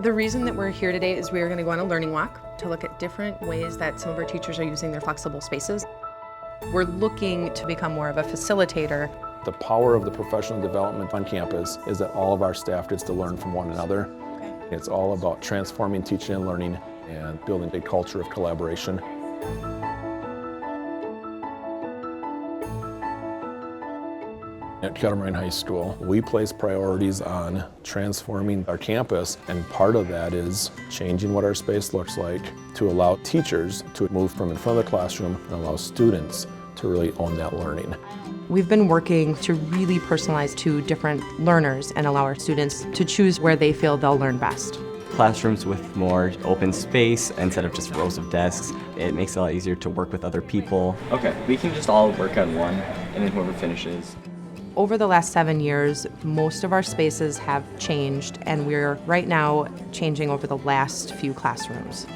The reason that we're here today is we are going to go on a learning walk to look at different ways that some of our teachers are using their flexible spaces. We're looking to become more of a facilitator. The power of the professional development on campus is that all of our staff gets to learn from one another. Okay. It's all about transforming teaching and learning and building a culture of collaboration. At Kettle Moraine High School, we place priorities on transforming our campus, and part of that is changing what our space looks like to allow teachers to move from in front of the classroom and allow students to really own that learning. We've been working to really personalize to different learners and allow our students to choose where they feel they'll learn best. Classrooms with more open space instead of just rows of desks. It makes it a lot easier to work with other people. Okay, we can just all work on one, and then whoever finishes. Over the last 7 years, most of our spaces have changed, and we're right now changing over the last few classrooms.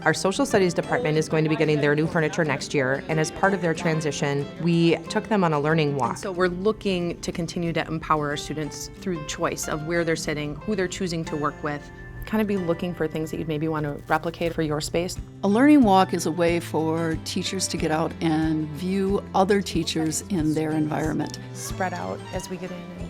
Our social studies department is going to be getting their new furniture next year, and as part of their transition, we took them on a learning walk. So we're looking to continue to empower our students through choice of where they're sitting, who they're choosing to work with, kind of be looking for things that you'd maybe want to replicate for your space. A learning walk is a way for teachers to get out and view other teachers in their environment. Spread out as we get in.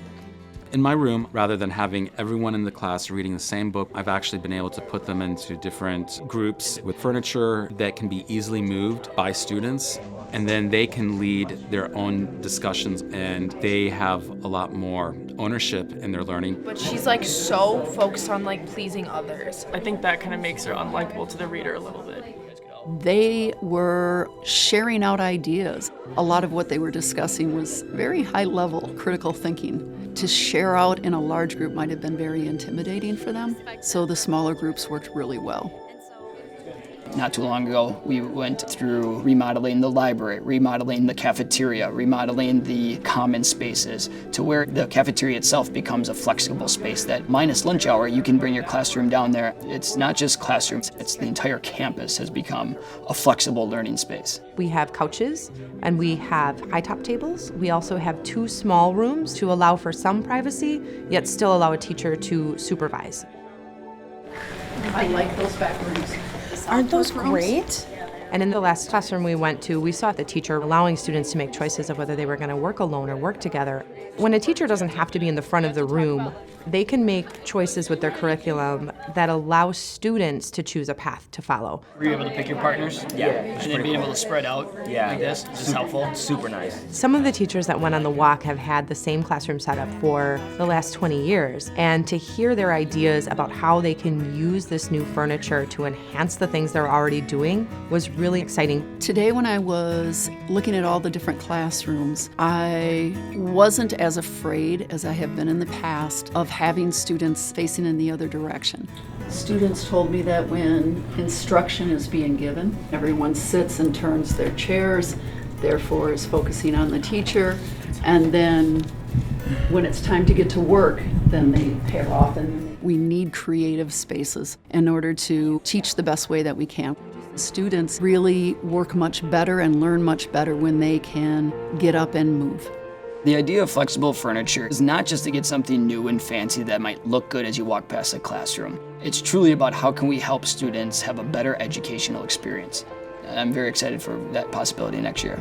In my room, rather than having everyone in the class reading the same book, I've actually been able to put them into different groups with furniture that can be easily moved by students, and then they can lead their own discussions, and they have a lot more ownership in their learning. But she's like so focused on like pleasing others. I think that kind of makes her unlikable to the reader a little bit. They were sharing out ideas. A lot of what they were discussing was very high-level critical thinking. To share out in a large group might have been very intimidating for them, so the smaller groups worked really well. Not too long ago, we went through remodeling the library, remodeling the cafeteria, remodeling the common spaces to where the cafeteria itself becomes a flexible space that minus lunch hour, you can bring your classroom down there. It's not just classrooms, it's the entire campus has become a flexible learning space. We have couches and we have high top tables. We also have 2 small rooms to allow for some privacy, yet still allow a teacher to supervise. I like those back rooms. Aren't those great? And in the last classroom we went to, we saw the teacher allowing students to make choices of whether they were going to work alone or work together. When a teacher doesn't have to be in the front of the room, they can make choices with their curriculum that allow students to choose a path to follow. Were you able to pick your partners? Yeah. And then being able to spread out like this is helpful. Super nice. Some of the teachers that went on the walk have had the same classroom setup for the last 20 years, and to hear their ideas about how they can use this new furniture to enhance the things they're already doing was really exciting. Today when I was looking at all the different classrooms, I wasn't as afraid as I have been in the past of having students facing in the other direction. Students told me that when instruction is being given, everyone sits and turns their chairs, therefore is focusing on the teacher, and then when it's time to get to work, then they pair off. And we need creative spaces in order to teach the best way that we can. Students really work much better and learn much better when they can get up and move. The idea of flexible furniture is not just to get something new and fancy that might look good as you walk past the classroom. It's truly about how can we help students have a better educational experience. I'm very excited for that possibility next year.